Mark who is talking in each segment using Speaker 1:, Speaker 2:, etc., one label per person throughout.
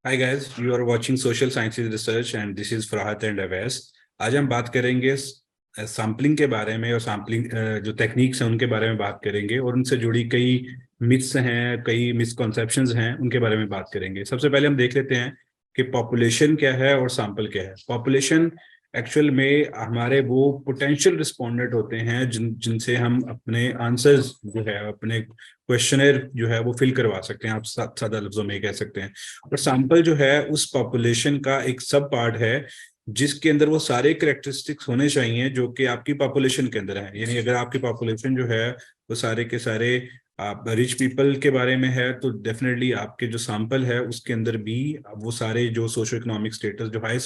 Speaker 1: Hi guys, you are watching social sciences research and this is Farhat and Awais. आज हम बात करेंगे सैम्पलिंग के बारे में और सैम्पलिंग जो टेक्निक्स हैं उनके बारे में बात करेंगे और उनसे जुड़ी कई मिथ्स हैं, कई मिसकॉन्सेप्शंस हैं, उनके बारे में बात करेंगे। सबसे पहले हम देख लेते हैं कि पॉपुलेशन क्या है और सैंपल क्या है। पॉपुलेशन एक्चुअल में हमारे वो पोटेंशियल रिस्पोंडेंट होते हैं जिनसे हम अपने आंसर्स जो है, अपने क्वेश्चनर जो है वो फिल करवा सकते हैं। आप सादा लफ्जों में कह सकते हैं। और सैंपल जो है उस पॉपुलेशन का एक सब पार्ट है जिसके अंदर वो सारे करेक्टरिस्टिक्स होने चाहिए जो कि आपकी पॉपुलेशन के अंदर है। यानी अगर आपकी पॉपुलेशन जो है वो सारे के सारे आप रिच पीपल के बारे में है तो डेफिनेटली आपके जो सैंपल है उसके अंदर भी वो सारे जो सोशो इकोनॉमिक स्टेटस, जो हाई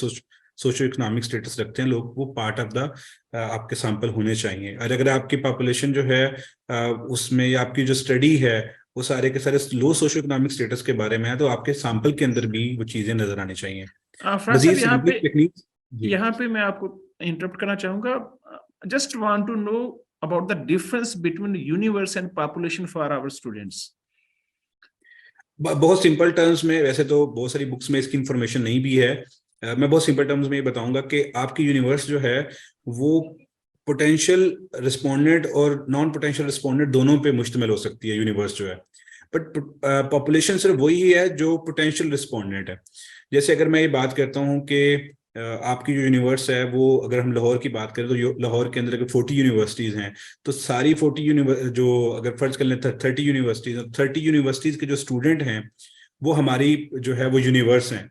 Speaker 1: सोशो इकोनॉमिक स्टेटस रखते हैं लोग, वो पार्ट ऑफ द आपके सैंपल होने चाहिए। और अगर आपकी पॉपुलेशन जो है उसमें या आपकी जो स्टडी है वो सारे के सारे लो सोशो इकोनॉमिक स्टेटस के बारे में है तो आपके सैंपल के अंदर भी वो चीजें नजर आनी चाहिए।
Speaker 2: फराज
Speaker 1: मजीद
Speaker 2: साहब,
Speaker 1: सिंपल टेक्निक। जी।
Speaker 2: यहाँ पे मैं आपको इंटरप्ट करना चाहूंगा। Just want to know about the difference between universe and population for our students.
Speaker 1: बहुत सिंपल टर्म्स में, वैसे तो बहुत सारी बुक्स में इसकी इंफॉर्मेशन नहीं भी है। मैं बहुत सिंपल टर्म्स में ये बताऊंगा कि आपकी यूनिवर्स जो है वो पोटेंशियल रिस्पोंडेंट और नॉन पोटेंशियल रिस्पोंडेंट दोनों पे मुश्तमिल हो सकती है यूनिवर्स जो है। बट पॉपुलेशन सिर्फ वही है जो पोटेंशियल रिस्पोंडेंट है। जैसे अगर मैं ये बात करता हूँ कि आपकी जो यूनिवर्स है वो, अगर हम लाहौर की बात करें तो लाहौर के अंदर अगर 40 यूनिवर्सिटीज हैं तो सारी 40 जो अगर फर्ज कर लें 30 यूनिवर्सिटीज, 30 यूनिवर्सिटीज के जो स्टूडेंट हैं वो हमारी जो है वो यूनिवर्स हैं।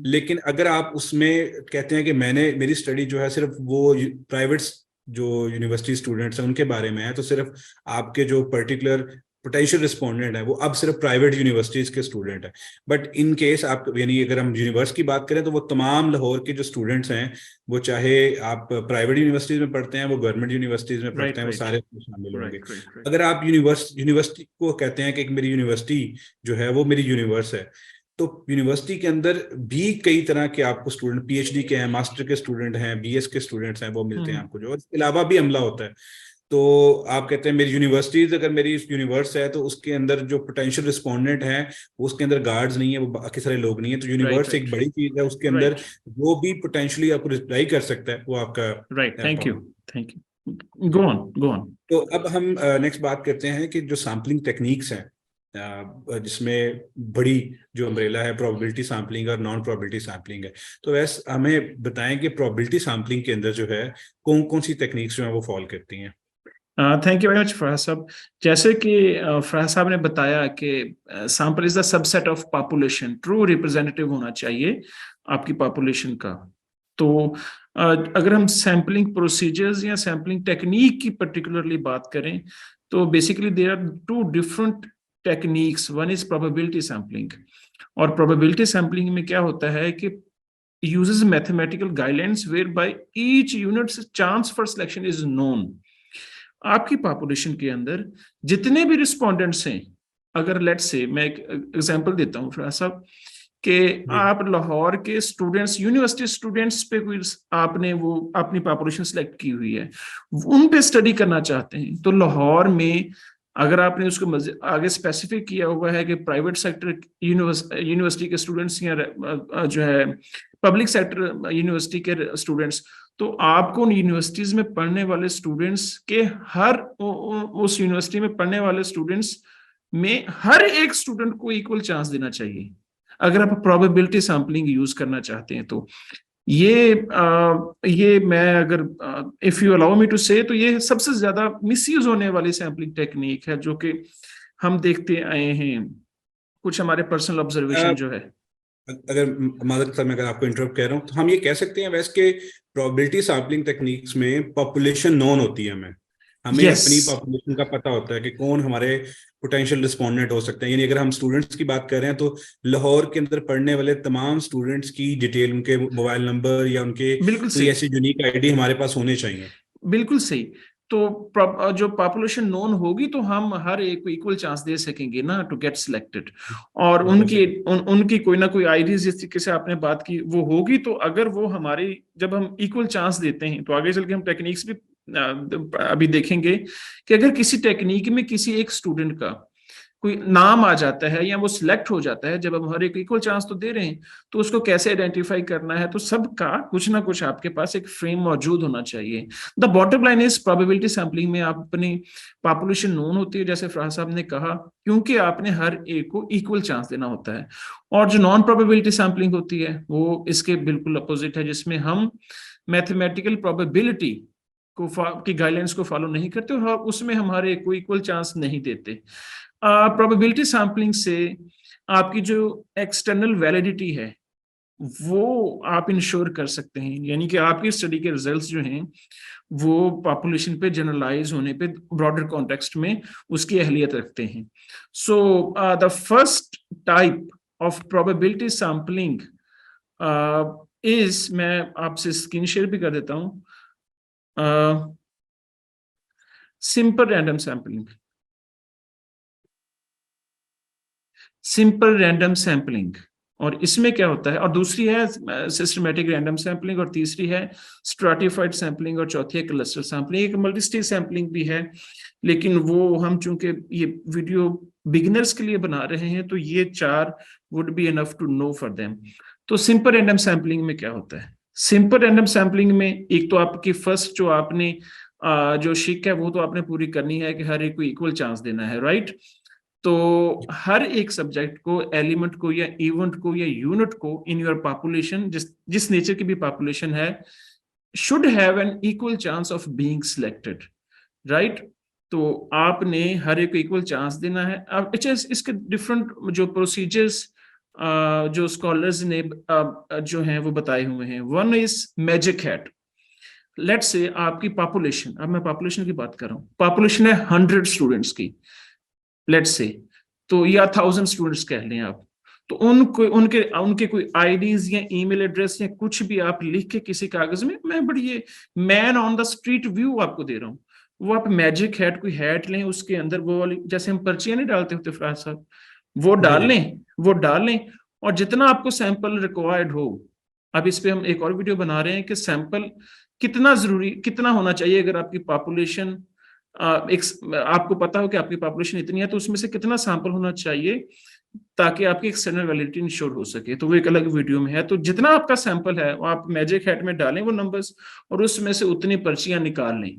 Speaker 1: लेकिन अगर आप उसमें कहते हैं कि मेरी स्टडी जो है सिर्फ वो प्राइवेट जो यूनिवर्सिटी स्टूडेंट्स हैं उनके बारे में है, तो सिर्फ आपके जो पर्टिकुलर पोटेंशियल रिस्पोंडेंट है वो अब सिर्फ प्राइवेट यूनिवर्सिटीज के स्टूडेंट है। बट इन केस आप, यानी अगर हम यूनिवर्स की बात करें तो वो तमाम लाहौर के जो स्टूडेंट्स हैं, वो चाहे आप प्राइवेट यूनिवर्सिटीज में पढ़ते हैं, वो गवर्नमेंट यूनिवर्सिटीज में पढ़ते
Speaker 2: राइट
Speaker 1: हैं, वो
Speaker 2: राइट
Speaker 1: सारे शामिल होंगे।
Speaker 2: Right right right.
Speaker 1: अगर आप यूनिवर्सिटी को कहते हैं कि एक मेरी यूनिवर्सिटी जो है वो मेरी यूनिवर्स है, तो यूनिवर्सिटी के अंदर भी कई तरह के आपको स्टूडेंट, पीएचडी के हैं, मास्टर के स्टूडेंट हैं, बीएस के स्टूडेंट्स हैं, वो मिलते हैं आपको। जो इसके अलावा भी अमला होता है। तो आप कहते हैं मेरी यूनिवर्सिटीज, अगर मेरी यूनिवर्स है तो उसके अंदर जो पोटेंशियल रिस्पोंडेंट हैं वो उसके अंदर गार्ड्स नहीं है, वो बाकी सारे लोग नहीं है। तो
Speaker 2: राइट
Speaker 1: यूनिवर्स
Speaker 2: राइट
Speaker 1: एक बड़ी चीज है, उसके अंदर
Speaker 2: राइट
Speaker 1: जो भी पोटेंशियली आपको रिप्लाई कर सकता है वो आपका
Speaker 2: right. Thank you.
Speaker 1: Population.
Speaker 2: Thank you. Go on go on.
Speaker 1: तो अब हम नेक्स्ट बात करते हैं कि जो सैम्पलिंग टेक्निक्स हैं, जिसमें बड़ी जो अम्ब्रेला है प्रोबेबिलिटी सैम्पलिंग और नॉन प्रोबेबिलिटी सैम्पलिंग है। तो वैसे हमें बताएं कि प्रोबेबिलिटी सैम्पलिंग के अंदर जो है कौन कौन सी टेक्निक्स जो है वो फॉलो करती हैं।
Speaker 2: Thank you very much Faraz साहब। जैसे कि फराज साहब ने बताया कि sample is the subset of population, true representative होना चाहिए आपकी पॉपुलेशन का। तो अगर हम सैम्पलिंग प्रोसीजर्स या सैम्पलिंग टेक्निक की पर्टिकुलरली बात करें तो basically there are two different techniques. One is probability sampling, और प्रोबेबिलिटी सैम्पलिंग में क्या होता है कि uses mathematical guidelines whereby each unit's chance for selection is known। आपकी पॉपुलेशन के अंदर जितने भी रिस्पोंडेंट्स हैं, अगर लेट्स से मैं एक एग्जांपल देता हूं फराज साहब कि आप लाहौर के स्टूडेंट्स, यूनिवर्सिटी स्टूडेंट्स पे कोई आपने वो अपनी पॉपुलेशन सेलेक्ट की हुई है, उन पे स्टडी करना चाहते हैं, तो लाहौर में अगर आपने उसको आगे स्पेसिफिक किया हुआ है कि प्राइवेट सेक्टर यूनिवर्सिटी के स्टूडेंट्स या जो है पब्लिक सेक्टर यूनिवर्सिटी के स्टूडेंट्स, तो आपको उन यूनिवर्सिटीज में पढ़ने वाले स्टूडेंट्स के हर उस यूनिवर्सिटी में पढ़ने वाले स्टूडेंट्स में हर एक स्टूडेंट को इक्वल चांस देना चाहिए अगर आप प्रोबेबिलिटी सैम्पलिंग यूज करना चाहते हैं। तो ये मैं अगर if you allow me to say, तो ये सबसे ज्यादा मिसयूज होने वाली सैम्पलिंग टेक्निक है जो कि हम देखते आए हैं, कुछ हमारे पर्सनल ऑब्जर्वेशन जो है।
Speaker 1: अगर मादर साहब मैं अगर आपको इंटरप्ट कह रहा हूँ तो हम ये कह सकते हैं वैसे के प्रोबेबिलिटी सैम्पलिंग टेक्निक्स में पॉपुलेशन नोन होती है। हमें हमें
Speaker 2: यस,
Speaker 1: अपनी पॉपुलेशन का पता होता है कि कौन हमारे पोटेंशियल रिस्पोंडेंट हो सकते हैं। यानी अगर हम स्टूडेंट्स की बात कर रहे हैं तो लाहौर के अंदर पढ़ने वाले तमाम स्टूडेंट्स की डिटेल, उनके मोबाइल नंबर या उनके
Speaker 2: बिल्कुल
Speaker 1: कोई
Speaker 2: सही,
Speaker 1: ऐसी यूनिक आईडी हमारे पास होने चाहिए।
Speaker 2: बिल्कुल सही। तो जो पॉपुलेशन नोन होगी तो हम हर एक को इक्वल चांस दे सकेंगे ना टू गेट सिलेक्टेड। और
Speaker 1: बिल्कुल
Speaker 2: उनकी
Speaker 1: सही।
Speaker 2: उनकी कोई ना कोई आईडी जिस तरीके से आपने बात की वो होगी, तो अगर वो हमारी, जब हम इक्वल चांस देते हैं तो आगे चल के हम टेक्निक्स भी अभी देखेंगे कि अगर किसी टेक्निक में किसी एक स्टूडेंट का कोई नाम आ जाता है या वो सिलेक्ट हो जाता है, जब हम हर एक इक्वल चांस तो दे रहे हैं, तो उसको कैसे आइडेंटिफाई करना है, तो सबका कुछ ना कुछ आपके पास एक फ्रेम मौजूद होना चाहिए। The bottom line is probability sampling में आप अपनी पॉपुलेशन नोन होती है, जैसे फराह साहब ने कहा, क्योंकि आपने हर एक को इक्वल चांस देना होता है। और जो नॉन प्रोबेबिलिटी सैम्पलिंग होती है वो इसके बिल्कुल अपोजिट है, जिसमें हम मैथमेटिकल प्रोबेबिलिटी की गाइडलाइंस को फॉलो नहीं करते और उसमें हम हर एक को इक्वल चांस नहीं देते। प्रोबेबिलिटी सैम्पलिंग से आपकी जो एक्सटर्नल वैलिडिटी है वो आप इंश्योर कर सकते हैं, यानी कि आपकी स्टडी के रिजल्ट्स जो हैं वो पॉपुलेशन पे जनरलाइज होने पे ब्रॉडर कॉन्टेक्स्ट में उसकी अहलियत रखते हैं। So the first type of probability sampling is, मैं आपसे स्क्रीन शेयर भी कर देता हूं, simple random sampling. Simple random sampling, और इसमें क्या होता है, और दूसरी है सिस्टमैटिक रैंडम सैम्पलिंग, और तीसरी है स्ट्रैटिफाइड सैम्पलिंग, और चौथी है क्लस्टर सैम्पलिंग। एक मल्टी स्टेज सैम्पलिंग भी है, लेकिन वो हम चूंकि ये वीडियो बिगिनर्स के लिए बना रहे हैं तो ये चार would be enough to know for them. तो सिंपल रैंडम सैम्पलिंग में क्या होता है? सिंपल रैंडम सैम्पलिंग में एक तो आपकी फर्स्ट जो आपने जो शिक है वो तो आपने पूरी करनी है कि हर एक को इक्वल चांस देना है, राइट? तो हर एक सब्जेक्ट को, एलिमेंट को या इवेंट को या यूनिट को इन योर पॉपुलेशन, जिस नेचर की भी पॉपुलेशन है, should have an equal chance of being selected, right? तो आपने हर एक को इक्वल चांस देना है। अब इसके डिफरेंट जो प्रोसीजर्स जो स्कॉलर्स ने जो हैं वो बताए हुए हैं। One is magic hat. Let's say आपकी पॉपुलेशन, अब मैं पॉपुलेशन की बात कर रहा हूँ, पॉपुलेशन है 100 स्टूडेंट्स की, लेट्स से, तो या 1000 स्टूडेंट्स कह लें आप, तो उनको उनके उनके कोई आईडीज या ईमेल एड्रेस या कुछ भी आप लिख के किसी कागज में, मैं बड़ी ये man on the street view आपको दे रहा हूँ, वो आप मैजिक हैट, कोई हैट लें, उसके अंदर वो वाली जैसे हम पर्चियां नहीं डालते होते फराज साहब, वो डाल लें, वो डाल लें, और जितना आपको सैंपल रिक्वायर्ड हो। अब इस पे हम एक और वीडियो बना रहे हैं कि सैंपल कितना जरूरी, कितना होना चाहिए, अगर आपकी पॉपुलेशन एक, आपको पता हो कि आपकी पॉपुलेशन इतनी है तो उसमें से कितना सैंपल होना चाहिए ताकि आपकी एक्सटर्नल वैलिडिटी इंश्योर हो सके, तो वो एक अलग वीडियो में है। तो जितना आपका सैंपल है वो आप मैजिक हैट में डालें वो नंबर्स, और उसमें से उतनी पर्चियां निकाल लें।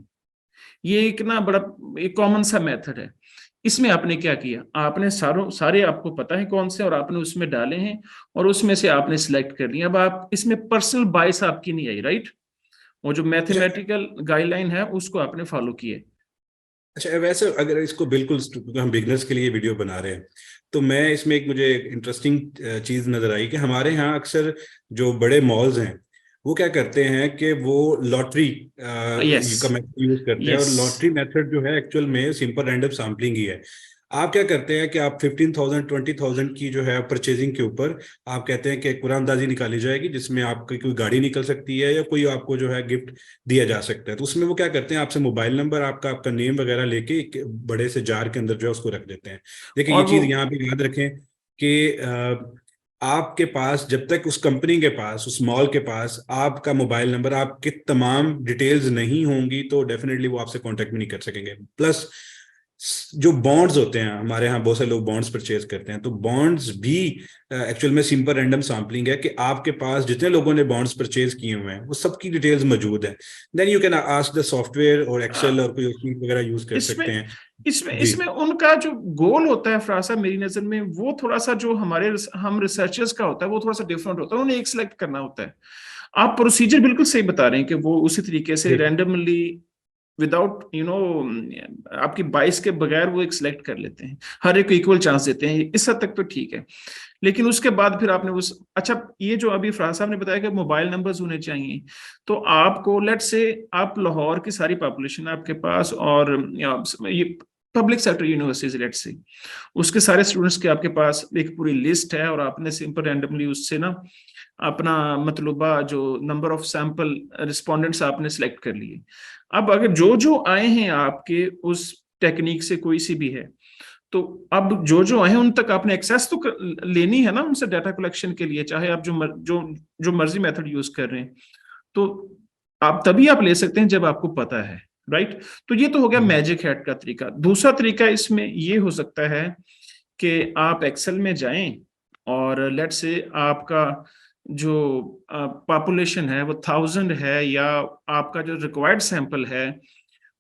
Speaker 2: ये एक ना बड़ा एक कॉमन सा मेथड है। इसमें आपने क्या किया, आपने सारे आपको पता है कौन से, और आपने उसमें डाले हैं और उसमें से आपने सिलेक्ट कर लिया। अब आप इसमें पर्सनल बाइस आपकी नहीं आई, राइट? वो जो मैथमेटिकल गाइडलाइन है उसको आपने फॉलो किए।
Speaker 1: अच्छा, वैसे अगर इसको बिल्कुल, क्योंकि हम बिगनर्स के लिए वीडियो बना रहे हैं, तो मैं इसमें एक मुझे इंटरेस्टिंग चीज नजर आई कि हमारे यहाँ अक्सर जो बड़े मॉल्स हैं वो क्या करते हैं कि वो लॉटरी
Speaker 2: यस,
Speaker 1: का मेथड यूज करते हैं, और
Speaker 2: यस।
Speaker 1: लॉटरी मेथड जो है एक्चुअल में सिंपल रैंडम सैम्पलिंग ही है। आप क्या करते हैं कि आप 15,000 20,000 की जो है परचेजिंग के ऊपर आप कहते हैं कि एक कुरानंदाजी निकाली जाएगी जिसमें आपकी कोई गाड़ी निकल सकती है या कोई आपको जो है गिफ्ट दिया जा सकता है। तो उसमें वो क्या करते हैं, आपसे मोबाइल नंबर, आपका आपका नेम वगैरह लेके एक बड़े से जार के अंदर जो है उसको रख देते हैं। देखिए, ये
Speaker 2: और वो
Speaker 1: चीज यहाँ पे याद रखें कि आपके पास जब तक उस कंपनी के पास, उस मॉल के पास आपका मोबाइल नंबर, आपके तमाम डिटेल्स नहीं होंगी तो डेफिनेटली वो आपसे कांटेक्ट भी नहीं कर सकेंगे। प्लस जो बॉन्ड्स होते हैं, हमारे यहाँ बहुत से लोग बॉन्ड्स परचेज करते हैं, तो बॉन्ड्स भी एक्चुअल में सिंपल रैंडम सैम्पलिंग है कि आपके पास जितने लोगों ने बॉन्ड्स परचेज किए हुए हैं वो सबकी डिटेल्स मौजूद है। Then you can ask the software और एक्सेल और कोई वगैरह यूज कर सकते
Speaker 2: इसमें
Speaker 1: हैं।
Speaker 2: इसमें
Speaker 1: जी
Speaker 2: इसमें उनका जो गोल होता है फरासा, मेरी नजर में वो थोड़ा सा जो हम रिसर्चर्स का होता है वो थोड़ा सा डिफरेंट होता है। उन्हें एक सिलेक्ट करना होता है। आप प्रोसीजर बिल्कुल सही बता रहे हैं कि वो उसी तरीके से
Speaker 1: जी
Speaker 2: रैंडमली विदाउट आपकी बाइस के बगैर वो एक सिलेक्ट कर लेते हैं, हर एक को इक्वल चांस देते हैं। इस हद तक तो ठीक है, लेकिन उसके बाद फिर आपने उस, अच्छा ये जो अभी फराज साहब ने बताया कि मोबाइल नंबर्स होने चाहिए, तो आपको लेट से आप लाहौर की सारी पॉपुलेशन है आपके पास, और ये पब्लिक सेक्टर यूनिवर्सिटीज लेट से, उसके सारे स्टूडेंट्स के आपके पास एक पूरी लिस्ट है, और आपने सिंपल रैंडमली उससे ना अपना मतलूबा जो नंबर ऑफ सैंपल रिस्पोंडेंट्स आपने सिलेक्ट कर लिए। अब अगर जो जो आए हैं आपके उस टेक्निक से कोई सी भी है, तो अब जो जो आए हैं उन तक आपने एक्सेस तो लेनी है ना उनसे डाटा कलेक्शन के लिए, चाहे आप जो मर्जी मेथड यूज कर रहे हैं, तो आप तभी आप ले सकते हैं जब आपको पता है, राइट? तो ये तो हो गया मैजिक हैट का तरीका। दूसरा तरीका इसमें ये हो सकता है कि आप एक्सेल में जाएं और लेट्स से आपका जो पॉपुलेशन है वो 1000 है, या आपका जो रिक्वायर्ड सैंपल है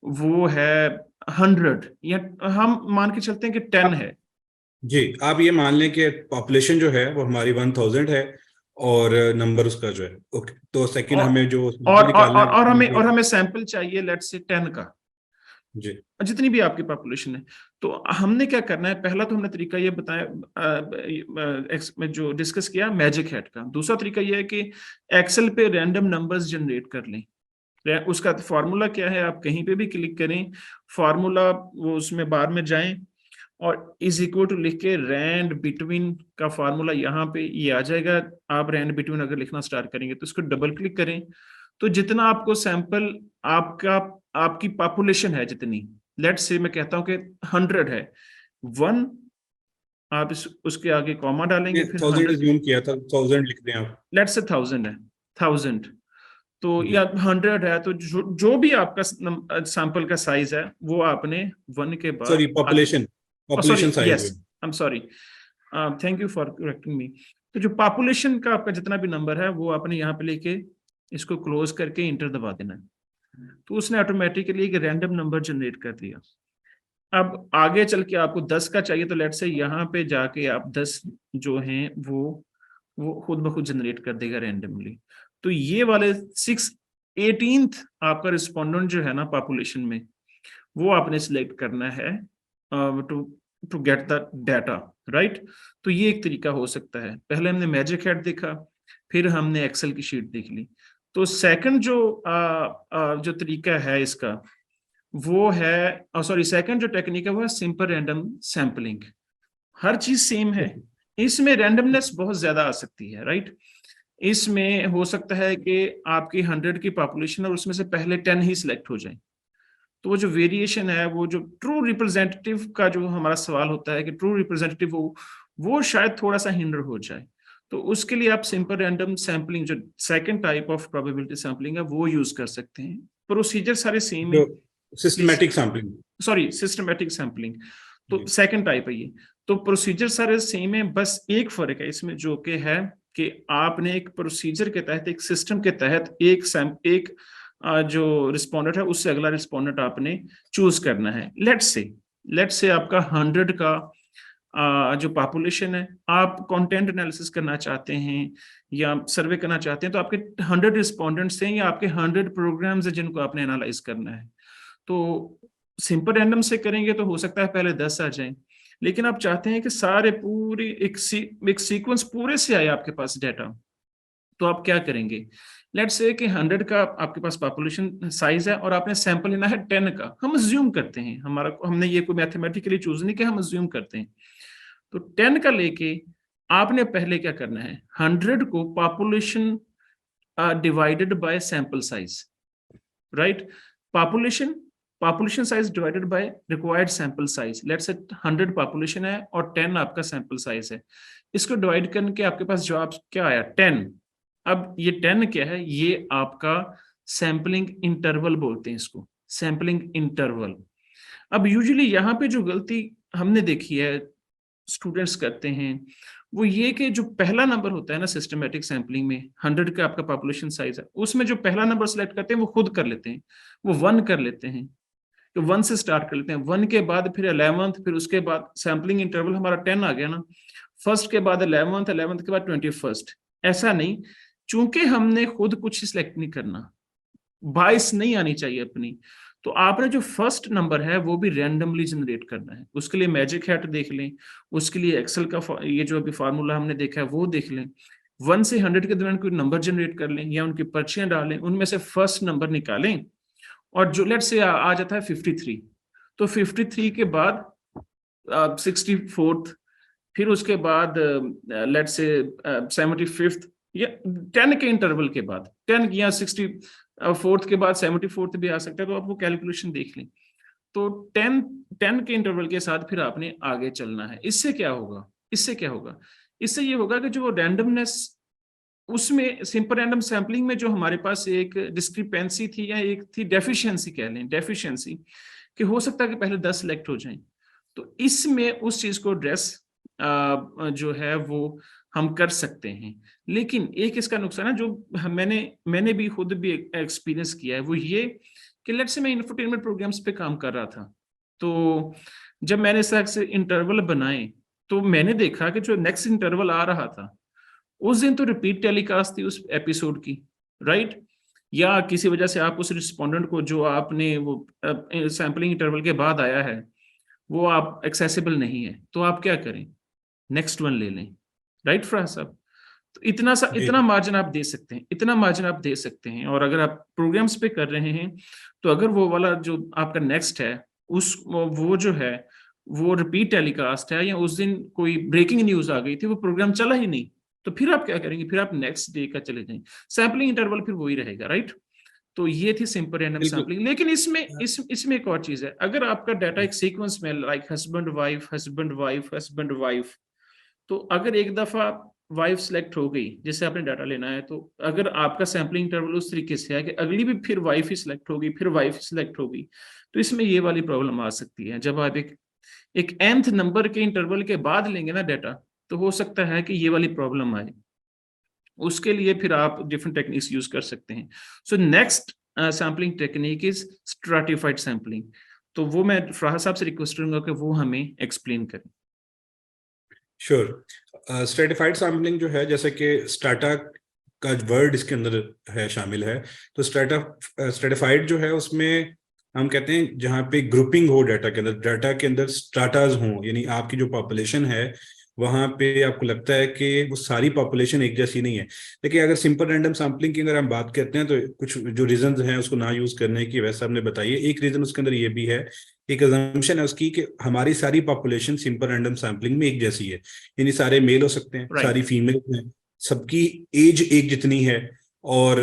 Speaker 2: वो है 100, या हम मान के चलते हैं कि 10 है।
Speaker 1: जी, आप ये मान लें कि पॉपुलेशन जो है वो हमारी 1000 है और नंबर उसका जो है, ओके, तो सेकंड
Speaker 2: और
Speaker 1: हमें जो
Speaker 2: और
Speaker 1: निकालना
Speaker 2: और
Speaker 1: है
Speaker 2: हमें सैंपल चाहिए लेट्स से 10 का,
Speaker 1: जी
Speaker 2: जितनी भी आपकी पॉपुलेशन है। तो हमने क्या करना है, पहला तो हमने तरीका ये बताया में जो डिस्कस किया मैजिक हैट का। दूसरा तरीका ये है कि एक्सेल पे रैंडम नंबर्स जनरेट कर लें। उसका फॉर्मूला क्या है, आप कहीं पे भी क्लिक करें, फॉर्मूला वो उसमें बार में जाएं और इज इक्वल टू लिख के रैंड बिटवीन का फॉर्मूला यहाँ पे ये आ जाएगा। आप रैंड बिटवीन अगर लिखना स्टार्ट करेंगे तो इसको डबल क्लिक करें, तो जितना आपको सैंपल आपका आपकी पॉपुलेशन है जितनी, लेट्स से मैं कहता हूं कि 100 है, 1 आप उसके आगे कॉमा डालेंगे, फिर
Speaker 1: 1000
Speaker 2: 100,
Speaker 1: अज्यूम किया था, 1000 लिख दें आप।
Speaker 2: लेट्स से 1000 है, 1000, तो
Speaker 1: जी
Speaker 2: या 100 है, तो जो भी आपका सैंपल का साइज है वो आपने 1 के
Speaker 1: सॉरी,
Speaker 2: बाद
Speaker 1: population
Speaker 2: sorry
Speaker 1: population size
Speaker 2: yes
Speaker 1: है।
Speaker 2: I am sorry, thank you for correcting me. तो जो पॉपुलेशन का आपका जितना भी नंबर है वो आपने यहाँ पे लेके इसको क्लोज करके इंटर दबा देना है, तो उसने ऑटोमेटिकली एक रैंडम नंबर जनरेट कर दिया। अब आगे चल के आपको 10 का चाहिए, तो लेट से यहाँ पे जाके आप 10 जो हैं वो खुद ब खुद जनरेट कर देगा रैंडमली। तो ये वाले 18th आपका रिस्पोंडेंट जो है ना पॉपुलेशन में, वो आपने सिलेक्ट करना है to to get the data, right. तो ये एक तरीका हो सकता है। पहले हमने मैजिक हैट देखा, फिर हमने एक्सेल की शीट देख ली। तो सेकंड जो तरीका है इसका वो है, सॉरी सेकंड जो टेक्निक है वो है सिंपल रैंडम सैंपलिंग। हर चीज सेम है, इसमें रैंडमनेस बहुत ज्यादा आ सकती है, राइट। इसमें हो सकता है कि आपकी 100 की पॉपुलेशन और उसमें से पहले 10 ही सिलेक्ट हो जाए, तो वो जो वेरिएशन है, वो जो ट्रू रिप्रेजेंटेटिव का जो हमारा सवाल होता है कि ट्रू रिप्रेजेंटेटिव वो शायद थोड़ा सा हिंडर हो जाए। तो उसके लिए आप सिंपल रैंडम सैंपलिंग जो second type of probability sampling है वो यूज कर सकते हैं। प्रोसीजर सारे सेम है,
Speaker 1: systematic sampling.
Speaker 2: Sorry systematic sampling तो सेकंड टाइप है ये। तो प्रोसीजर सारे सेम है, बस एक फर्क है इसमें जो कि है कि आपने एक प्रोसीजर के तहत, एक सिस्टम के तहत एक जो रिस्पोंडेंट है उससे अगला रिस्पोंडेंट आपने चूज करना है। लेट्स से आपका 100 का जो पॉपुलेशन है, आप कंटेंट एनालिसिस करना चाहते हैं या सर्वे करना चाहते हैं, तो आपके 100 रिस्पोंडेंट्स हैं या आपके 100 प्रोग्राम्स हैं जिनको आपने एनालाइज करना है। तो सिंपल रैंडम से करेंगे तो हो सकता है पहले 10 आ जाएं, लेकिन आप चाहते हैं कि सारे पूरी एक सीक्वेंस पूरे से आए आपके पास डाटा, तो आप क्या करेंगे। लेट्स से कि 100 का आपके पास पॉपुलेशन साइज है और आपने सैंपल लेना है 10 का। हम अज्यूम करते हैं, हमने ये कोई मैथमेटिकली चूज नहीं किया, हम अज्यूम करते हैं। तो 10 का लेके आपने पहले क्या करना है, 100 को population divided by sample size, right. Population size divided by required sample size. Let's say 100 population है और 10 आपका सैंपल साइज है, इसको डिवाइड करके आपके पास जवाब क्या आया, 10। अब ये 10 क्या है, ये आपका सैंपलिंग इंटरवल बोलते हैं इसको, सैंपलिंग इंटरवल। अब यूजुअली यहाँ पे जो गलती हमने देखी है स्टूडेंट्स करते हैं वो ये कि जो पहला नंबर होता है ना सिस्टमेटिक सैंपलिंग में, 100 का आपका पॉपुलेशन साइज है, उसमें जो पहला नंबर सेलेक्ट करते हैं वो खुद कर लेते हैं, वो 1 कर लेते हैं। तो 1 से स्टार्ट कर लेते हैं, 1 के बाद फिर 11th, फिर उसके बाद सैंपलिंग इंटरवल हमारा 10 आ गया ना, फर्स्ट के बाद 11th, 11th के बाद 21st। ऐसा नहीं, चूंकि हमने खुद कुछ सिलेक्ट नहीं करना, बाइस नहीं आनी चाहिए अपनी, तो आपने जो फर्स्ट नंबर है वो भी रैंडमली जनरेट करना है। उसके लिए मैजिक हैट देख लें, उसके लिए एक्सेल का ये जो अभी फार्मूला हमने देखा है वो देख लें, 1 से 100 के दौरान कोई नंबर जनरेट कर लें या उनकी पर्चियां डालें, उनमें से फर्स्ट नंबर निकालें, और जो लेट से आ जाता है 53, तो 53 के बाद 64th, फिर उसके बाद लेट से 75th, या 10 के इंटरवल के बाद 10 या 64th के बाद 74th भी आ सकता है, तो आप वो कैलकुलेशन देख लें। तो 10 के इंटरवल के साथ फिर आपने आगे चलना है। इससे क्या होगा, इससे ये होगा कि जो रैंडमनेस उसमें सिंपल रैंडम सैंपलिंग में जो हमारे पास एक डिस्क्रिपेंसी थी या एक थी डेफिशिएंसी, कह लें डेफिशिएंसी, कि हो सकता है कि पहले 10 सिलेक्ट हो जाएं, तो इसमें उस चीज को एड्रेस जो है वो हम कर सकते हैं। लेकिन एक इसका नुकसान है जो मैंने भी खुद भी एक्सपीरियंस किया है, वो ये कि लेट्स से मैं इंफोटेनमेंट प्रोग्राम्स पे काम कर रहा था, तो जब मैंने इस तरह से इंटरवल बनाए तो मैंने देखा कि जो नेक्स्ट इंटरवल आ रहा था उस दिन तो रिपीट टेलीकास्ट थी उस एपिसोड की, राइट? या किसी वजह से आप उस रिस्पोंडेंट को जो आपने वो सैम्पलिंग इंटरवल के बाद आया है वो आप एक्सेसिबल नहीं है, तो आप क्या करें? नेक्स्ट वन ले लें, राइट फराज साहब? तो
Speaker 1: जी
Speaker 2: इतना मार्जिन आप दे सकते हैं, इतना मार्जिन आप दे सकते हैं। और अगर आप प्रोग्राम्स पे कर रहे हैं तो अगर वो वाला जो आपका नेक्स्ट है उस वो जो है वो रिपीट टेलीकास्ट है या उस दिन कोई ब्रेकिंग न्यूज आ गई थी, वो प्रोग्राम चला ही नहीं, तो फिर आप क्या करेंगे? फिर आप नेक्स्ट डे का चले जाएंगे, सैम्पलिंग इंटरवल फिर वही रहेगा, राइट? तो ये थी सिंपल रैंडम
Speaker 1: बिल्कुल।
Speaker 2: सैम्पलिंग। लेकिन इसमें एक और चीज है, अगर आपका डाटा एक सीक्वेंस में like husband wife husband wife husband wife, तो अगर एक दफा वाइफ सिलेक्ट हो गई जिससे आपने डाटा लेना है, तो अगर आपका सैम्पलिंग इंटरवल उस तरीके से है कि अगली भी फिर वाइफ ही सिलेक्ट होगी, फिर वाइफ ही सिलेक्ट होगी, तो इसमें ये वाली प्रॉब्लम आ सकती है। जब आप एक nth नंबर के इंटरवल के बाद लेंगे ना डाटा, तो हो सकता है कि ये वाली प्रॉब्लम आए। उसके लिए फिर आप डिफरेंट टेक्निक्स यूज कर सकते हैं। So next sampling technique is stratified sampling. तो वो मैं फराज साहब से रिक्वेस्ट करूंगा कि वो हमें एक्सप्लेन करें।
Speaker 1: श्योर। स्ट्रेटिफाइड सैम्पलिंग जो है, जैसे कि स्ट्राटा का वर्ड इसके अंदर है, शामिल है। तो स्ट्रेटिफाइड जो है उसमें हम कहते हैं जहाँ पे ग्रुपिंग हो डाटा के अंदर, डाटा के अंदर स्ट्राटाज हों, यानी आपकी जो पॉपुलेशन है वहाँ पे आपको लगता है कि वो सारी पॉपुलेशन एक जैसी नहीं है। देखिए, अगर सिंपल रैंडम सैम्पलिंग की अगर हम बात करते हैं तो कुछ जो रीजंस हैं उसको ना यूज करने की, वैसा हमने बताइए। एक रीजन उसके अंदर ये भी है, एक अजम्पशन है उसकी कि हमारी सारी पॉपुलेशन सिंपल रैंडम सैम्पलिंग में एक जैसी है, यानी सारे मेल हो सकते हैं, सारी
Speaker 2: राइट।
Speaker 1: फीमेल हैं, सबकी एज एक जितनी है, और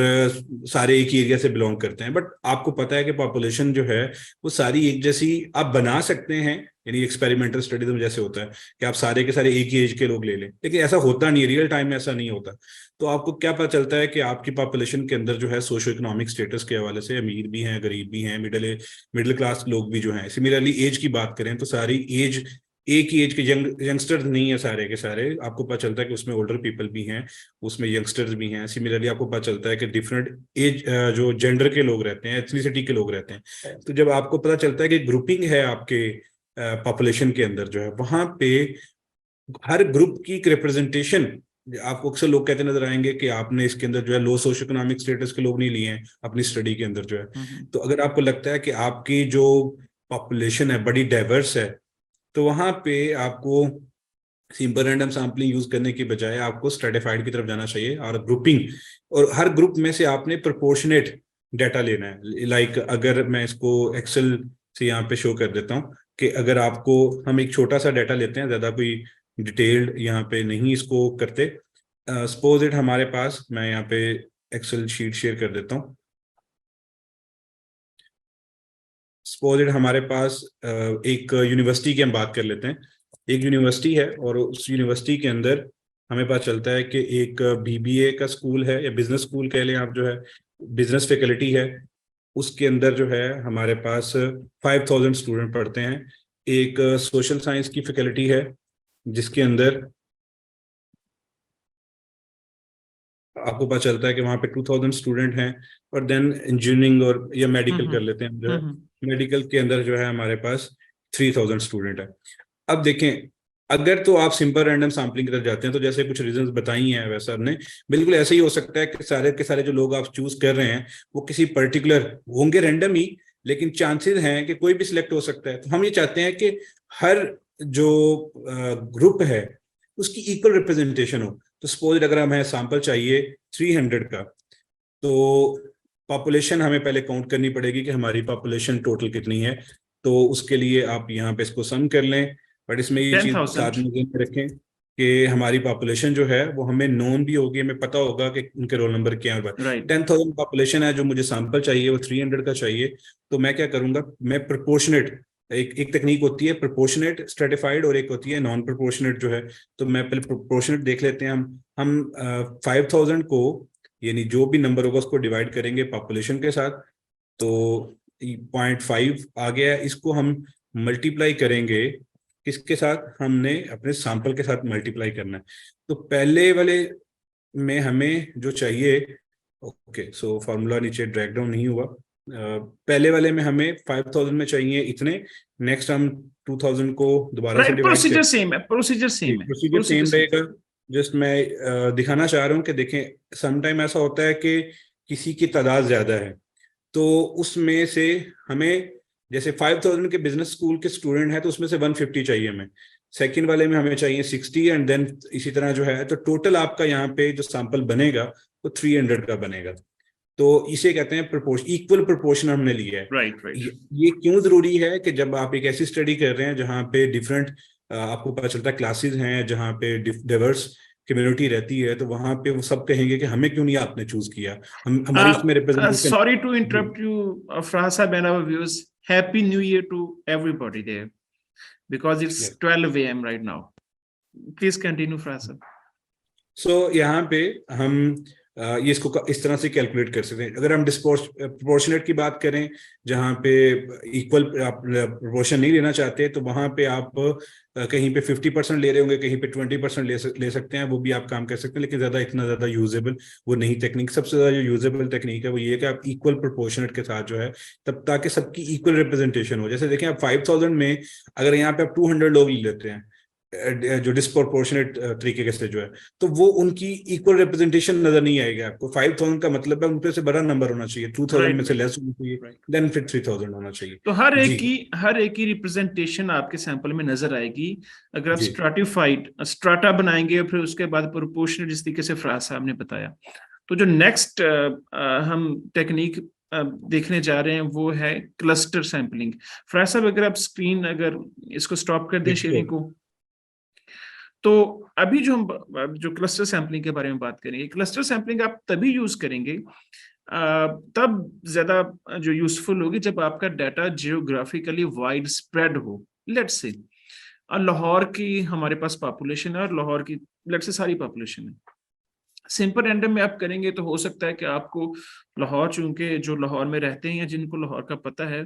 Speaker 1: सारे एक ही एरिया से बिलोंग करते हैं। बट आपको पता है कि पॉपुलेशन जो है वो सारी एक जैसी आप बना सकते हैं, यानी एक्सपेरिमेंटल स्टडीज में जैसे होता है कि आप सारे के सारे एक ही एज के लोग ले लें, लेकिन ऐसा होता नहीं, रियल टाइम में ऐसा नहीं होता। तो आपको क्या पता चलता है कि आपकी पॉपुलेशन के अंदर जो है सोशो इकोनॉमिक स्टेटस के हवाले से अमीर भी हैं, गरीब भी हैं, मिडिल क्लास लोग भी जो हैं। सिमिलरली एज की बात करें तो सारी एज एक ही एज के यंगस्टर्स नहीं है सारे के सारे, आपको पता चलता है कि उसमें ओल्डर पीपल भी हैं, उसमें यंगस्टर्स भी हैं। सिमिलरली आपको पता चलता है कि डिफरेंट एज जो जेंडर के लोग रहते हैं, एथनिसिटी के लोग रहते हैं। तो जब आपको पता चलता है कि ग्रुपिंग है आपके पॉपुलेशन के अंदर जो है, वहां पे हर ग्रुप की एक रिप्रेजेंटेशन, आपको अक्सर लोग कहते नजर आएंगे कि आपने इसके अंदर जो है लो सोशो इकोनॉमिक स्टेटस के लोग नहीं लिए हैं अपनी स्टडी के अंदर जो है। तो अगर आपको लगता है कि आपकी जो पॉपुलेशन है बड़ी डाइवर्स है, तो वहां पे आपको सिंपल रैंडम सैम्पलिंग यूज करने की बजाय आपको स्ट्रेटिफाइड की तरफ जाना चाहिए, और ग्रुपिंग, और हर ग्रुप में से आपने प्रोपोर्शनेट डाटा लेना है। लाइक अगर मैं इसको एक्सेल से यहाँ पे शो कर देता हूँ कि अगर आपको, हम एक छोटा सा डाटा लेते हैं, ज्यादा कोई डिटेल्ड यहाँ पे नहीं इसको करते। सपोज इट हमारे पास, मैं यहाँ पे एक्सेल शीट शेयर कर देता हूँ। सपोज इट हमारे पास एक यूनिवर्सिटी की हम बात कर लेते हैं। एक यूनिवर्सिटी है और उस यूनिवर्सिटी के अंदर हमें पता चलता है कि एक बीबीए का स्कूल है, या बिजनेस स्कूल कह लें आप, जो है बिजनेस फैकल्टी है। उसके अंदर जो है हमारे पास 5000 स्टूडेंट पढ़ते हैं। एक सोशल साइंस की फैकल्टी है जिसके अंदर आपको पता चलता है कि वहाँ पे 2000 स्टूडेंट हैं। और देन इंजीनियरिंग और या मेडिकल कर लेते हैं हम जो है, मेडिकल के अंदर जो है हमारे पास 3000 स्टूडेंट है। अब देखें, अगर तो आप सिंपल रैंडम सैम्पलिंग की तरफ जाते हैं तो जैसे कुछ रीजंस बताई हैं वैसा हमने, बिल्कुल ऐसे ही हो सकता है कि सारे के सारे जो लोग आप चूज कर रहे हैं वो किसी पर्टिकुलर होंगे, रैंडम ही, लेकिन चांसेस हैं कि कोई भी सिलेक्ट हो सकता है। तो हम ये चाहते हैं कि हर जो ग्रुप है उसकी इक्वल रिप्रेजेंटेशन हो। तो सपोज अगर हमें सैंपल चाहिए 300 का, तो पॉपुलेशन हमें पहले काउंट करनी पड़ेगी कि हमारी पॉपुलेशन टोटल कितनी है। तो उसके लिए आप यहाँ पे इसको सम कर लें, बट इसमें ये चीज
Speaker 2: 10,000।
Speaker 1: साथ में ध्यान में रखें कि हमारी पॉपुलेशन जो है वो हमें नोन भी होगी, हमें पता होगा कि उनके रोल नंबर क्या है।
Speaker 2: राइट।
Speaker 1: 10,000 पॉपुलेशन है, जो मुझे सैंपल चाहिए वो 300 का चाहिए। तो मैं क्या करूंगा, मैं प्रोपोर्शनेट, एक तकनीक होती है प्रोपोर्शनेट स्ट्रेटिफाइड और एक होती है नॉन प्रोपोर्शनेट जो है। तो मैं पहले प्रोपोर्शनेट देख लेते हैं। हम 5000 को, यानी जो भी नंबर होगा उसको डिवाइड करेंगे पॉपुलेशन के साथ, तो 0.5 आ गया। इसको हम मल्टीप्लाई करेंगे किसके साथ, हमने अपने सैंपल के साथ मल्टीप्लाई करना है। तो पहले वाले में हमें जो चाहिए, ओके सो फॉर्मूला नीचे ड्रैग डाउन नहीं हुआ, पहले वाले में हमें 5000 में चाहिए इतने, नेक्स्ट हम 2000 को दोबारा से डिवाइड
Speaker 2: प्रोसीजर
Speaker 1: कर,
Speaker 2: सेम है, प्रोसीजर सेम है,
Speaker 1: प्रोसीजर
Speaker 2: प्रोसीजर
Speaker 1: सेम
Speaker 2: सेम।
Speaker 1: रहेगा। जस्ट मैं दिखाना चाह रहा हूँ कि देखें समटाइम ऐसा होता है कि किसी की तादाद ज्यादा है, तो उसमें से हमें, जैसे 5000 के बिजनेस स्कूल के स्टूडेंट हैं तो उसमें से 150 चाहिए हमें, सेकंड वाले में हमें चाहिए 60, एंड देन इसी तरह जो है, तो टोटल आपका यहाँ पे जो सैंपल बनेगा वो 300 का बनेगा। तो इसे कहते हैं प्रोपोर्शन, इक्वल प्रोपोर्शन हमने लिया है।
Speaker 2: Right right.
Speaker 1: ये क्यों जरूरी है कि जब आप एक ऐसी स्टडी कर रहे हैं जहाँ पे डिफरेंट, आपको पता चलता है क्लासेस हैं जहाँ पे डाइवर्स कम्युनिटी रहती है, तो वहां पे वो सब कहेंगे कि हमें क्यों नहीं आपने चूज किया, हम हमारी इसमें representation.
Speaker 2: Sorry to interrupt you, Frasa and our viewers. Happy New Year to everybody there, because it's 12 a.m. right now. Please continue, Frasa.
Speaker 1: सो यहाँ पे हम ये इसको इस तरह से कैलकुलेट कर सकते हैं। अगर हम प्रोपोर्शनेट की बात करें, जहाँ पे इक्वल आप प्रोपोर्शन नहीं लेना चाहते, तो वहां पे आप कहीं पे 50% ले रहे होंगे, कहीं पे 20% ले सकते हैं, वो भी आप काम कर सकते हैं, लेकिन ज्यादा इतना ज्यादा यूजेबल वो नहीं टेक्निक। सबसे ज्यादा जो यूजेबल टेक्निक है वो ये है कि आप इक्वल प्रोपोर्शनेट के साथ जो है, तब ताकि सबकी इक्वल रिप्रेजेंटेशन हो। जैसे देखें आप 5000 में अगर यहाँ पे आप 200 लोग ले लेते हैं जो डिस्प्रोपोर्शनेट तरीके से जो है, तो वो उनकी इक्वल रिप्रेजेंटेशन नजर नहीं आएगी आपको। 5000 का मतलब है उनपे से बड़ा नंबर होना चाहिए, 2000 में से लेस होना चाहिए, देन फिर 3000 होना चाहिए।
Speaker 2: तो हर एक की रिप्रेजेंटेशन आपके सैंपल में नजर आएगी। अगर आप स्ट्राटिफाइड स्ट्राटा बनाएंगे फिर उसके बाद प्रोपोर्शनल, जिस तरीके से फराज साहब ने बताया। तो जो नेक्स्ट हम टेक्निक देखने जा रहे हैं वो है क्लस्टर सैंपलिंग। फराज साहब अगर आप स्क्रीन अगर इसको स्टॉप कर दें शेयरिंग को। तो अभी जो हम जो क्लस्टर सैंपलिंग के बारे में बात करेंगे, क्लस्टर सैंपलिंग आप तभी यूज करेंगे तब ज्यादा जो यूजफुल होगी जब आपका डाटा जियोग्राफिकली वाइड स्प्रेड हो। लेट्स से लाहौर की हमारे पास पॉपुलेशन है और लाहौर की लेट्स से सारी पॉपुलेशन है। सिंपल रैंडम में आप करेंगे तो हो सकता है कि आपको लाहौर, चूंकि जो लाहौर में रहते हैं या जिनको लाहौर का पता है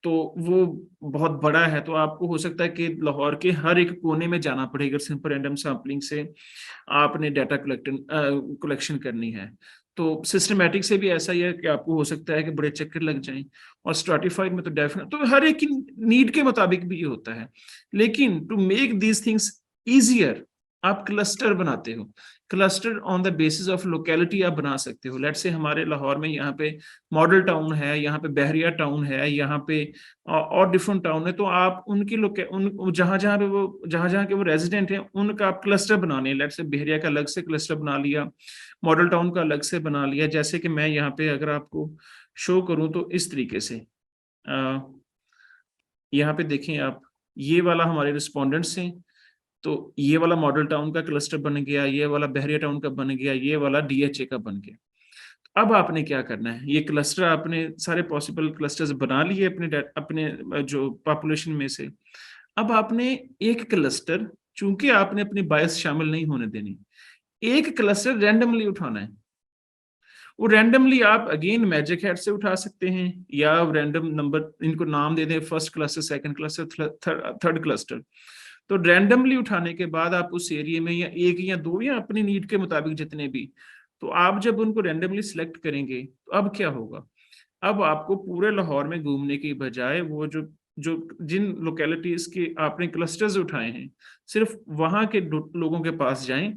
Speaker 2: तो वो बहुत बड़ा है, तो आपको हो सकता है कि लाहौर के हर एक कोने में जाना पड़ेगा सिंपल रैंडम सैंपलिंग से आपने डाटा कलेक्शन करनी है। तो सिस्टमैटिक से भी ऐसा ही है कि आपको हो सकता है कि बड़े चक्कर लग जाएं, और स्ट्राटिफाइड में तो डेफिनेट, तो हर एक की नीड के मुताबिक भी ये होता है। लेकिन to make these things easier आप क्लस्टर बनाते हो। Cluster on the basis of locality आप बना सकते हो। लेट्स से हमारे लाहौर में यहाँ पे मॉडल टाउन है, यहाँ पे बहरिया टाउन है, यहाँ पे और डिफरेंट टाउन है, तो आप उनकी जहां जहां के वो रेजिडेंट हैं उनका आप क्लस्टर बनाने, लेट्स से बहरिया का अलग से क्लस्टर बना लिया, मॉडल टाउन का अलग से बना लिया। जैसे कि मैं यहाँ पे अगर आपको शो करूं तो इस तरीके से यहाँ पे देखें आप, ये वाला हमारे रिस्पोंडेंट्स हैं, तो ये वाला मॉडल टाउन का क्लस्टर बन गया, ये वाला बहरिया टाउन का बन गया, ये वाला डीएचए का बन गया। अब आपने क्या करना है, ये क्लस्टर आपने सारे पॉसिबल क्लस्टर्स बना लिए अपने जो पॉपुलेशन में से। अब आपने एक क्लस्टर, चूंकि आपने अपनी बायस शामिल नहीं होने देनी, एक क्लस्टर रैंडमली उठाना है। वो रैंडमली आप अगेन मैजिक हैट से उठा सकते हैं या रैंडम नंबर, इनको नाम दे दें, first cluster, second cluster, third cluster. तो रैंडमली उठाने के बाद आप उस एरिया में या एक या दो या अपनी नीड के मुताबिक जितने भी, तो आप जब उनको रैंडमली सिलेक्ट करेंगे तो अब क्या होगा, अब आपको पूरे लाहौर में घूमने की बजाय वो जो जो जिन लोकेलिटीज के आपने क्लस्टर्स उठाए हैं सिर्फ वहां के लोगों के पास जाएं,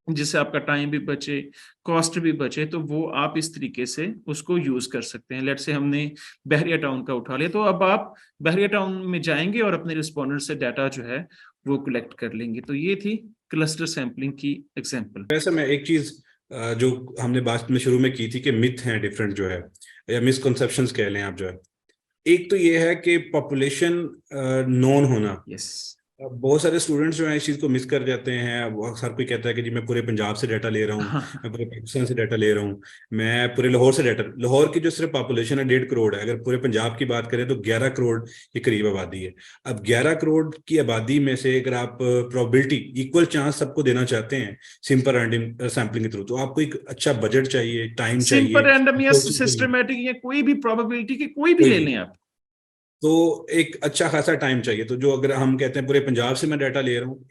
Speaker 2: जिससे आपका टाइम भी बचे, कॉस्ट भी बचे। तो वो आप इस तरीके से उसको यूज कर सकते हैं। लेट्स से हमने बहरिया टाउन का उठा लिया, तो अब आप बहरिया टाउन में जाएंगे और अपने रिस्पोंडेंट से डाटा जो है वो कलेक्ट कर लेंगे। तो ये थी क्लस्टर सैंपलिंग की एग्जांपल।
Speaker 1: वैसे मैं एक चीज जो हमने बात में शुरू में की थी कि मिथ हैं डिफरेंट जो है, या मिसकंसेप्शंस कह लें आप जो है, एक तो ये है कि पॉपुलेशन नोन होना।
Speaker 2: यस,
Speaker 1: बहुत सारे स्टूडेंट्स जो हैं इस चीज़ को मिस कर जाते हैं। हर कोई कहता है कि जी मैं पूरे पंजाब से डाटा ले रहा हूँ, मैं पूरे पाकिस्तान से डाटा ले रहा हूँ, मैं पूरे लाहौर से डाटा, लाहौर की जो सिर्फ पॉपुलेशन है 1.5 करोड़ है, अगर पूरे पंजाब की बात करें तो 11 करोड़ के करीब आबादी है। अब 11 करोड़ की आबादी में से अगर आप प्रोबेबिलिटी इक्वल चांस सबको देना चाहते हैं सिंपल रैंडम सैंपलिंग के थ्रू, तो आपको एक अच्छा बजट चाहिए, टाइम चाहिए,
Speaker 2: सिंपल रैंडम या सिस्टमैटिक या कोई भी प्रोबेबिलिटी की कोई भी ले लें आप,
Speaker 1: तो एक अच्छा खासा टाइम चाहिए। तो जो अगर हम कहते हैं पूरे पंजाब से मैं डाटा ले रहा हूँ,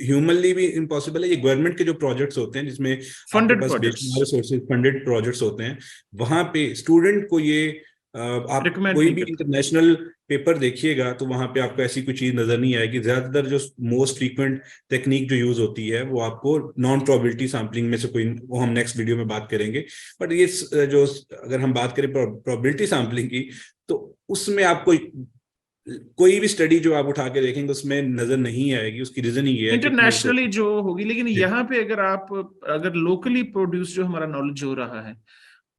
Speaker 1: ह्यूमनली भी इम्पॉसिबल है। ये गवर्नमेंट के जो प्रोजेक्ट्स होते हैं जिसमें आपके
Speaker 2: फंडेड
Speaker 1: पास
Speaker 2: प्रोजेक्ट्स
Speaker 1: बेशुमार रिसोर्सेज फंडेड प्रोजेक्ट्स होते हैं, वहां पे स्टूडेंट को ये आप
Speaker 2: रिकमेंड
Speaker 1: कोई
Speaker 2: नहीं
Speaker 1: भी
Speaker 2: करता।
Speaker 1: इंटरनेशनल पेपर देखिएगा तो वहां पे आपको ऐसी कोई चीज नजर नहीं आएगी। ज्यादातर जो मोस्ट फ्रीक्वेंट टेक्निक जो यूज होती है वो आपको नॉन प्रोबेबिलिटी सैम्पलिंग में से कोई, वो हम नेक्स्ट वीडियो में बात करेंगे। बट ये जो अगर हम बात करें प्रोबेबिलिटी सैम्पलिंग की, तो उसमें आपको कोई भी स्टडी जो आप उठा के देखेंगे उसमें नजर नहीं आएगी। उसकी रीजन ये है कि इतने
Speaker 2: इंटरनेशनली जो होगी, लेकिन यहाँ पे अगर लोकली प्रोड्यूस जो हमारा नॉलेज हो रहा है,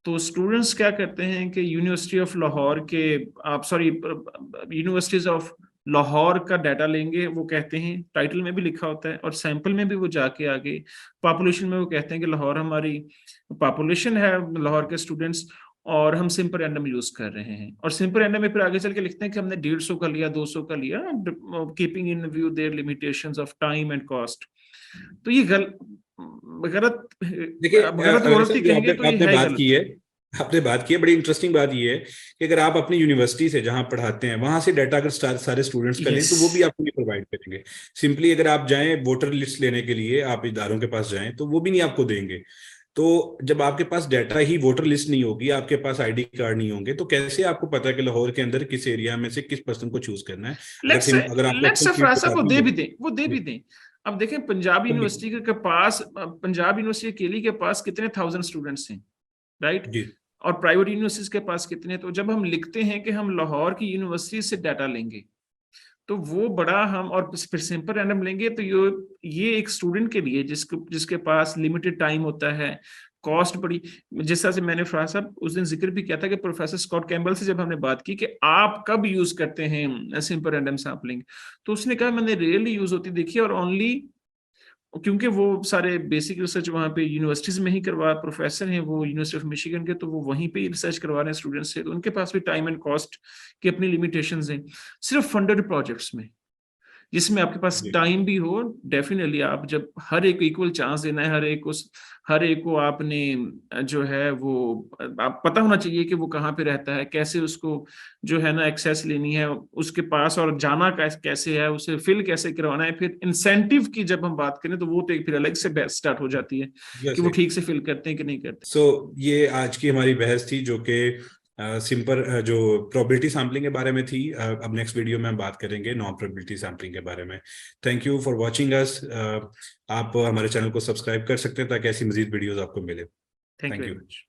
Speaker 2: तो स्टूडेंट्स क्या करते हैं कि यूनिवर्सिटी ऑफ लाहौर के, आप सॉरी, यूनिवर्सिटीज ऑफ लाहौर का डाटा लेंगे। वो कहते हैं, टाइटल में भी लिखा होता है और सैंपल में भी वो जाके आगे पॉपुलेशन में वो कहते हैं कि लाहौर हमारी पॉपुलेशन है, लाहौर के स्टूडेंट्स, और हम सिंपल रैंडम यूज कर रहे हैं। और सिंपल रैंडम में फिर आगे चल के लिखते हैं कि हमने 150 का लिया, 200 का लिया, keeping in view there limitations of time and cost. तो ये गलत गलत
Speaker 1: देखिए
Speaker 2: गलत
Speaker 1: अगर
Speaker 2: गलती
Speaker 1: सर जो
Speaker 2: कहेंगे तो ये
Speaker 1: आपने
Speaker 2: है
Speaker 1: बात
Speaker 2: गलत।
Speaker 1: की है, आपने बात की है, बड़ी इंटरेस्टिंग बात ये है कि अगर आप अपनी यूनिवर्सिटी से जहां पढ़ाते हैं वहां से डाटा अगर सारे स्टूडेंट्स का लें
Speaker 2: यस,
Speaker 1: तो वो भी आपको नहीं प्रोवाइड करेंगे। सिंपली अगर आप जाएं वोटर लिस्ट लेने के लिए आप इदारों के पास जाएं तो वो भी नहीं आपको देंगे। तो जब आपके पास डाटा ही वोटर लिस्ट नहीं होगी, आपके पास आईडी कार्ड नहीं होंगे, तो कैसे आपको पता है कि लाहौर के अंदर किस एरिया में से किस पर्सन को चूज करना है?
Speaker 2: लेट्स
Speaker 1: अगर आपको
Speaker 2: लेट्स
Speaker 1: एक्सेल शीट
Speaker 2: साहब वो
Speaker 1: बताती
Speaker 2: दे
Speaker 1: है।
Speaker 2: भी दें, वो दे भी दें। अब देखें, पंजाब यूनिवर्सिटी के पास, पंजाब यूनिवर्सिटी केली के पास कितने 1000 स्टूडेंट्स हैं, राइट?
Speaker 1: जी
Speaker 2: और प्राइवेट यूनिवर्सिटीज के पास कितने? तो जब हम लिखते हैं कि हम लाहौर की यूनिवर्सिटी से डाटा लेंगे, तो वो बड़ा हम, और फिर सिंपल रैंडम लेंगे, तो ये एक स्टूडेंट के लिए जिसके पास लिमिटेड टाइम होता है, कॉस्ट बड़ी, जिस तरह से मैंने फराज साहब उस दिन जिक्र भी किया था कि प्रोफेसर स्कॉट कैम्बल से जब हमने बात की कि आप कब यूज करते हैं सिंपल रैंडम सैम्पलिंग, तो उसने कहा मैंने रियली यूज होती देखी, और ओनली क्योंकि वो सारे बेसिक रिसर्च वहाँ पे यूनिवर्सिटीज में ही करवा, प्रोफेसर हैं वो यूनिवर्सिटी ऑफ मिशिगन के, तो वो वहीं पे ही रिसर्च करवा रहे हैं स्टूडेंट्स से, तो उनके पास भी टाइम एंड कॉस्ट की अपनी लिमिटेशंस हैं। सिर्फ फंडेड प्रोजेक्ट्स में, जिसमें आपके पास
Speaker 1: जी
Speaker 2: टाइम भी हो, डेफिनेटली आप जब हर एक को इक्वल चांस देना है, हर एक को आपने जो है वो, आप पता होना चाहिए कि वो कहाँ पे रहता है, कैसे उसको जो है ना एक्सेस लेनी है उसके पास, और जाना कैसे है, उसे फिल कैसे करवाना है। फिर इंसेंटिव की जब हम बात करें तो वो तो एक फिर अलग से बहस स्टार्ट हो जाती है कि वो ठीक से फिल करते हैं कि नहीं करते।
Speaker 1: ये आज की हमारी बहस थी जो कि सिंपल जो प्रोबेबिलिटी सैम्पलिंग के बारे में थी। अब नेक्स्ट वीडियो में हम बात करेंगे नॉन प्रोबेबिलिटी सैम्पलिंग के बारे में। Thank you for watching us. आप हमारे चैनल को सब्सक्राइब कर सकते हैं ताकि ऐसी मजीद वीडियोस आपको मिले।
Speaker 2: Thank you
Speaker 1: thank
Speaker 2: very
Speaker 1: you.
Speaker 2: Much.